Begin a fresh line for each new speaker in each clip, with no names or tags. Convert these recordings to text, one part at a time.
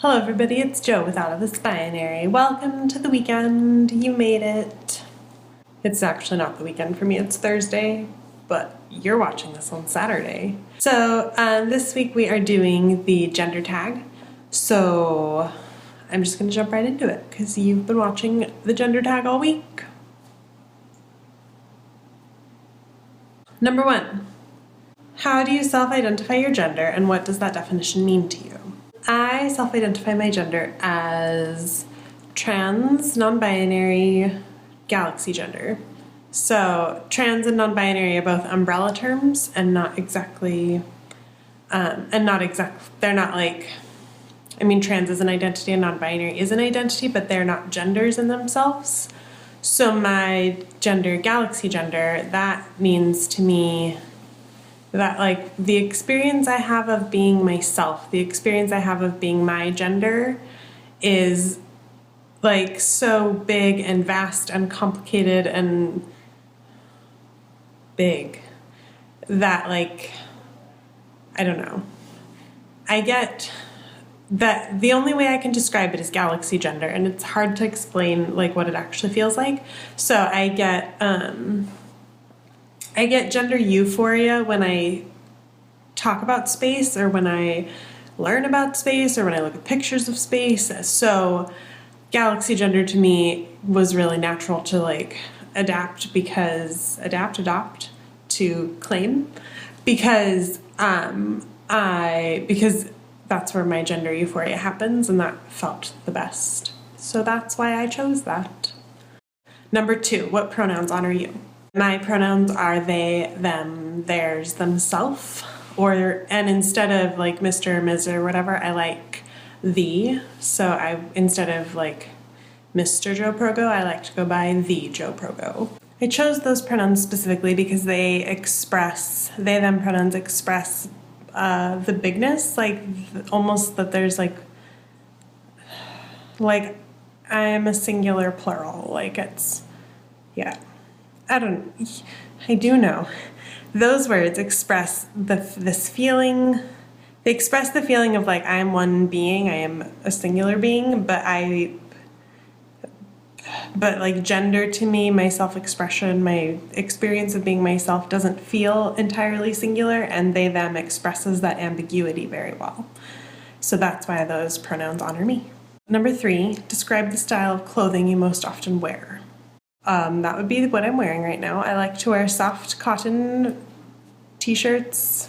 Hello everybody, it's Jo with OutOfThisBinary. Welcome to the weekend. You made it. It's actually not the weekend for me, it's Thursday, but you're watching this on Saturday. So this week we are doing the gender tag. So I'm just gonna jump right into it because you've been watching the gender tag all week. Number 1, how do you self-identify your gender and what does that definition mean to you? I self-identify my gender as trans, non-binary, galaxy gender. So trans and non-binary are both umbrella terms and not exactly, they're not like, I mean, trans is an identity and non-binary is an identity, but they're not genders in themselves. So my gender, galaxy gender, that means to me that like the experience I have of being myself, the experience I have of being my gender is like so big and vast and complicated and big that like, I don't know. I get that the only way I can describe it is galaxy gender, and it's hard to explain like what it actually feels like. So I get gender euphoria when I talk about space or when I learn about space or when I look at pictures of space. So galaxy gender to me was really natural to like adopt to claim because that's where my gender euphoria happens and that felt the best. So that's why I chose that. Number 2, what pronouns honor you? My pronouns are they, them, theirs, themself, and instead of like Mr. or Ms. or whatever, I like thee. So instead of like Mr. Joe Progo, I like to go by the Joe Progo. I chose those pronouns specifically because they, them pronouns express the bigness, like almost that there's like I'm a singular plural, like it's, yeah. I do know. Those words express this feeling. They express the feeling of like I'm one being, I am a singular being, but like gender to me, my self-expression, my experience of being myself doesn't feel entirely singular, and they, them expresses that ambiguity very well. So that's why those pronouns honor me. Number 3, describe the style of clothing you most often wear. That would be what I'm wearing right now. I like to wear soft cotton t-shirts,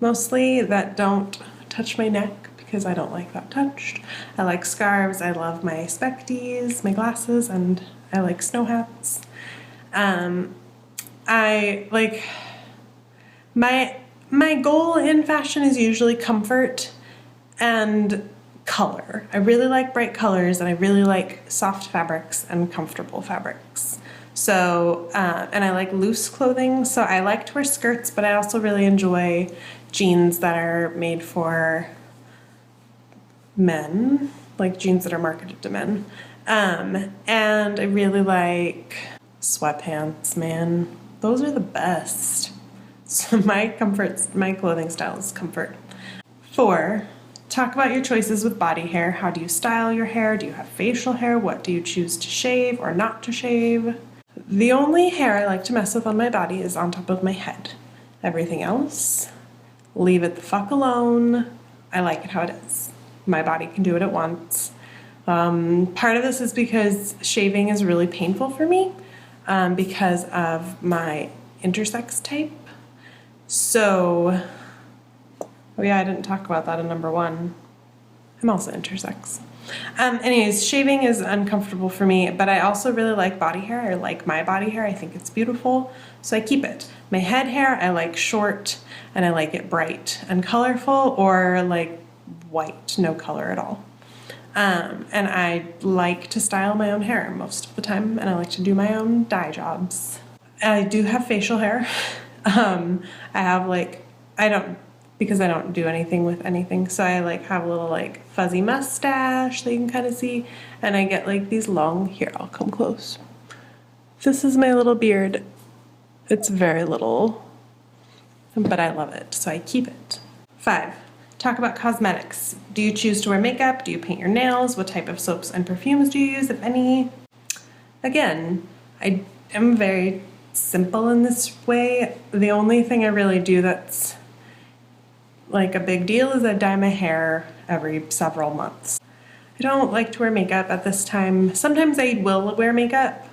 mostly, that don't touch my neck because I don't like that touched. I like scarves, I love my specties, my glasses, and I like snow hats. I like, my goal in fashion is usually comfort and color. I really like bright colors and I really like soft fabrics and comfortable fabrics. So, and I like loose clothing, so I like to wear skirts, but I also really enjoy jeans that are made for men, like jeans that are marketed to men. And I really like sweatpants, man. Those are the best. So my clothing style is comfort. 4, talk about your choices with body hair. How do you style your hair? Do you have facial hair? What do you choose to shave or not to shave? The only hair I like to mess with on my body is on top of my head. Everything else, leave it the fuck alone. I like it how it is. My body can do what it wants. Part of this is because shaving is really painful for me because of my intersex type. So, oh yeah, I didn't talk about that in number 1. I'm also intersex. Anyways, shaving is uncomfortable for me, but I also really like body hair. I like my body hair. I think it's beautiful, so I keep it. My head hair, I like short, and I like it bright and colorful, or like white, no color at all. And I like to style my own hair most of the time, and I like to do my own dye jobs. I do have facial hair. I have like, because I don't do anything with anything, so I like have a little like fuzzy mustache that you can kind of see, and I get like these long, here, I'll come close. This is my little beard. It's very little, but I love it, so I keep it. 5, Talk about cosmetics. Do you choose to wear makeup? Do you paint your nails? What type of soaps and perfumes do you use, if any? Again, I am very simple in this way. The only thing I really do that's like a big deal is I dye my hair every several months. I don't like to wear makeup at this time. Sometimes I will wear makeup,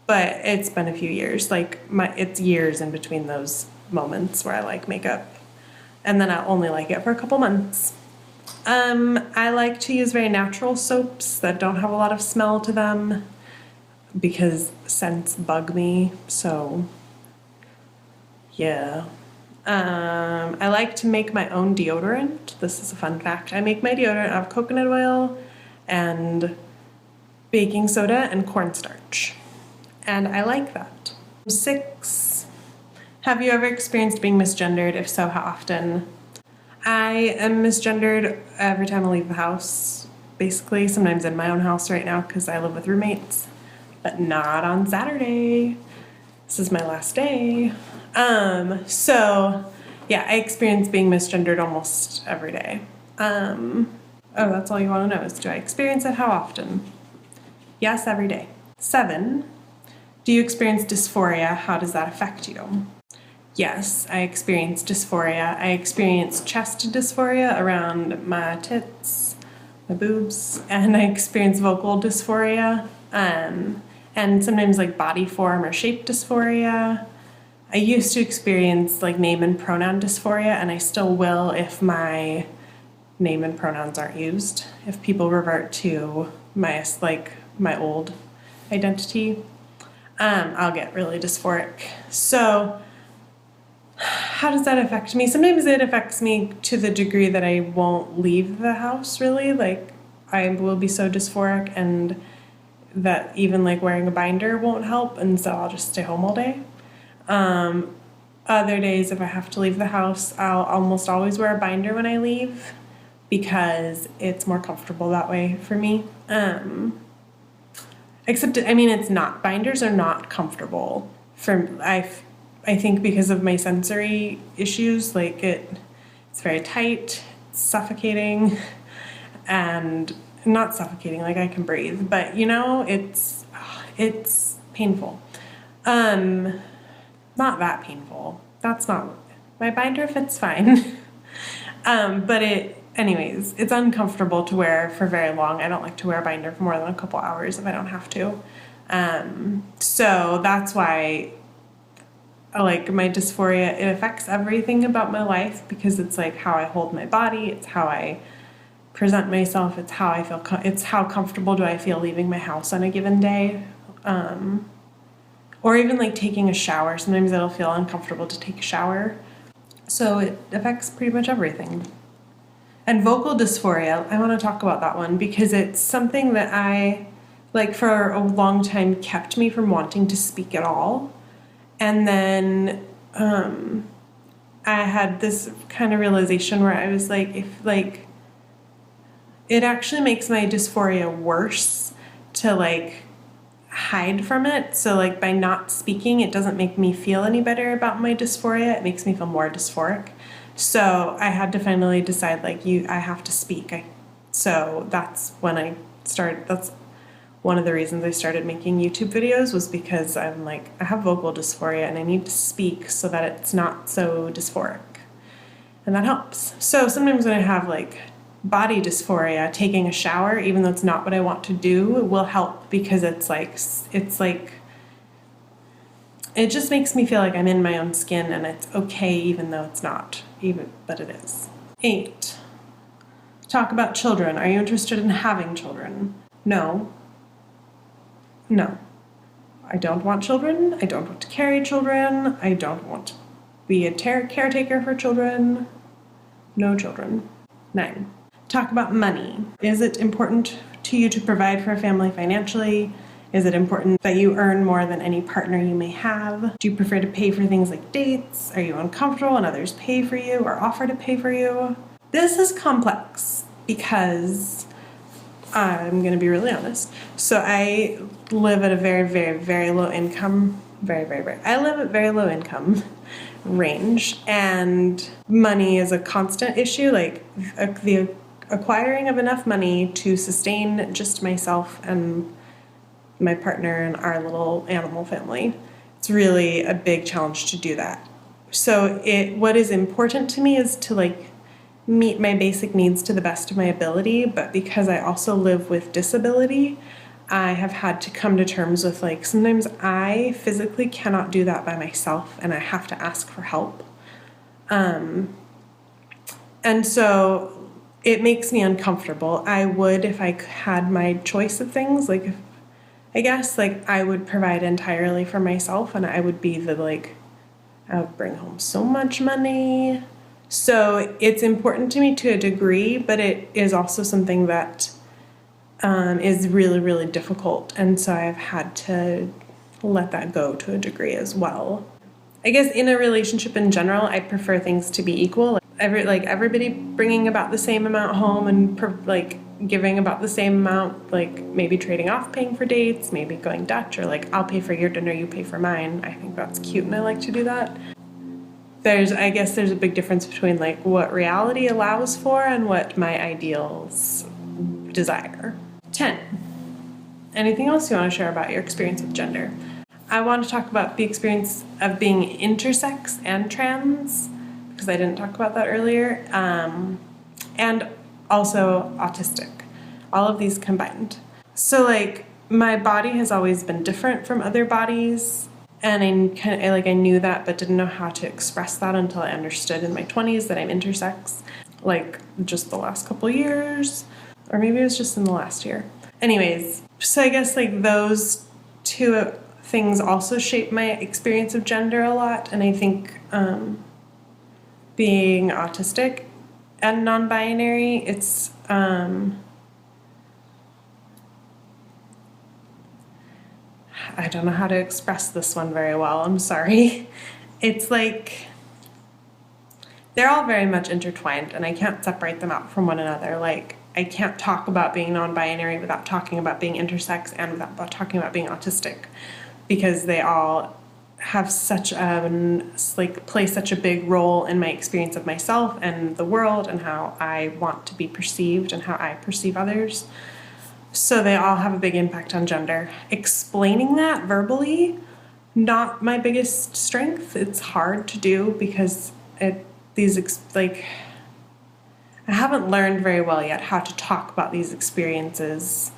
but it's been a few years. Like it's years in between those moments where I like makeup. And then I'll only like it for a couple months. I like to use very natural soaps that don't have a lot of smell to them because scents bug me, so yeah. I like to make my own deodorant. This is a fun fact. I make my deodorant out of coconut oil and baking soda and cornstarch. And I like that. 6, have you ever experienced being misgendered? If so, how often? I am misgendered every time I leave the house, basically. Sometimes in my own house right now because I live with roommates, but not on Saturday. This is my last day. So yeah, I experience being misgendered almost every day. Oh, that's all you want to know is, do I experience it? How often? Yes, every day. 7, do you experience dysphoria? How does that affect you? Yes, I experience dysphoria. I experience chest dysphoria around my tits, my boobs, and I experience vocal dysphoria, and sometimes like body form or shape dysphoria. I used to experience like name and pronoun dysphoria, and I still will if my name and pronouns aren't used. If people revert to my old identity, I'll get really dysphoric. So how does that affect me? Sometimes it affects me to the degree that I won't leave the house, really. Like I will be so dysphoric and that even like wearing a binder won't help, and so I'll just stay home all day. Other days, if I have to leave the house, I'll almost always wear a binder when I leave because it's more comfortable that way for me. Except, I mean, it's not. Binders are not comfortable I think because of my sensory issues. Like it's very tight, it's suffocating, and not suffocating, like I can breathe, but you know, it's painful. Not that painful. That's not, my binder fits fine. But anyways, it's uncomfortable to wear for very long. I don't like to wear a binder for more than a couple hours if I don't have to. So that's why like my dysphoria, it affects everything about my life because it's like how I hold my body, it's how I present myself, it's how I feel, it's how comfortable do I feel leaving my house on a given day. Or even like taking a shower. Sometimes it'll feel uncomfortable to take a shower. So it affects pretty much everything. And vocal dysphoria, I want to talk about that one because it's something that I, like for a long time, kept me from wanting to speak at all. And then I had this kind of realization where I was like, if like, it actually makes my dysphoria worse to like hide from it. So like by not speaking, it doesn't make me feel any better about my dysphoria. It makes me feel more dysphoric. So I had to finally decide like I have to speak. So that's when I started, that's one of the reasons I started making YouTube videos, was because I'm like, I have vocal dysphoria and I need to speak so that it's not so dysphoric. And that helps. So sometimes when I have like body dysphoria, taking a shower, even though it's not what I want to do, will help because it's like, it just makes me feel like I'm in my own skin and it's okay even though it's not, but it is. 8, talk about children. Are you interested in having children? No. No. I don't want children. I don't want to carry children. I don't want to be a caretaker for children. No children. 9. Talk about money. Is it important to you to provide for a family financially? Is it important that you earn more than any partner you may have? Do you prefer to pay for things like dates? Are you uncomfortable when others pay for you or offer to pay for you? This is complex because I'm going to be really honest. So I live at a very, very, very low income I live at very low income range, and money is a constant issue. Like the acquiring of enough money to sustain just myself and my partner and our little animal family. It's really a big challenge to do that. So what is important to me is to like meet my basic needs to the best of my ability, but because I also live with disability, I have had to come to terms with like sometimes I physically cannot do that by myself and I have to ask for help. And so it makes me uncomfortable. I would, if I had my choice of things, like I guess like I would provide entirely for myself, and I would be the like, I would bring home so much money. So it's important to me to a degree, but it is also something that is really, really difficult. And so I've had to let that go to a degree as well. I guess in a relationship in general, I prefer things to be equal. Everybody bringing about the same amount home and like giving about the same amount, like maybe trading off paying for dates, maybe going Dutch, or like I'll pay for your dinner, you pay for mine. I think that's cute and I like to do that. I guess there's a big difference between like what reality allows for and what my ideals desire. 10. Anything else you want to share about your experience with gender? I want to talk about the experience of being intersex and trans, because I didn't talk about that earlier, and also autistic. All of these combined. So like my body has always been different from other bodies, and I knew that but didn't know how to express that until I understood in my 20s that I'm intersex, like just the last couple years, or maybe it was just in the last year. Anyways, so I guess like those two things also shape my experience of gender a lot, and I think being autistic and non-binary, it's I don't know how to express this one very well, I'm sorry. It's like they're all very much intertwined and I can't separate them out from one another. Like I can't talk about being non-binary without talking about being intersex and without talking about being autistic, because they all have play such a big role in my experience of myself and the world and how I want to be perceived and how I perceive others. So they all have a big impact on gender. Explaining that verbally, not my biggest strength. It's hard to do because I haven't learned very well yet how to talk about these experiences.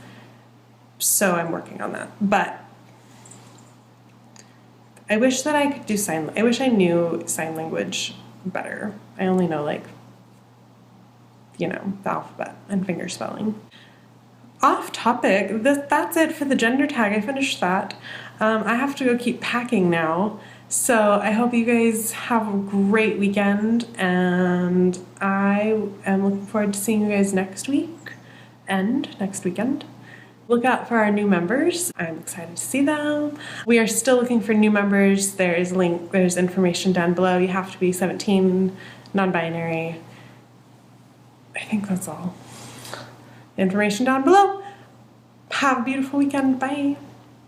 So I'm working on that. But I wish that I could do I wish I knew sign language better. I only know the alphabet and finger spelling. Off topic, that's it for the gender tag. I finished that. I have to go keep packing now. So I hope you guys have a great weekend, and I am looking forward to seeing you guys next week and next weekend. Look out for our new members. I'm excited to see them. We are still looking for new members. There's information down below. You have to be 17, non-binary. I think that's all. Information down below. Have a beautiful weekend. Bye.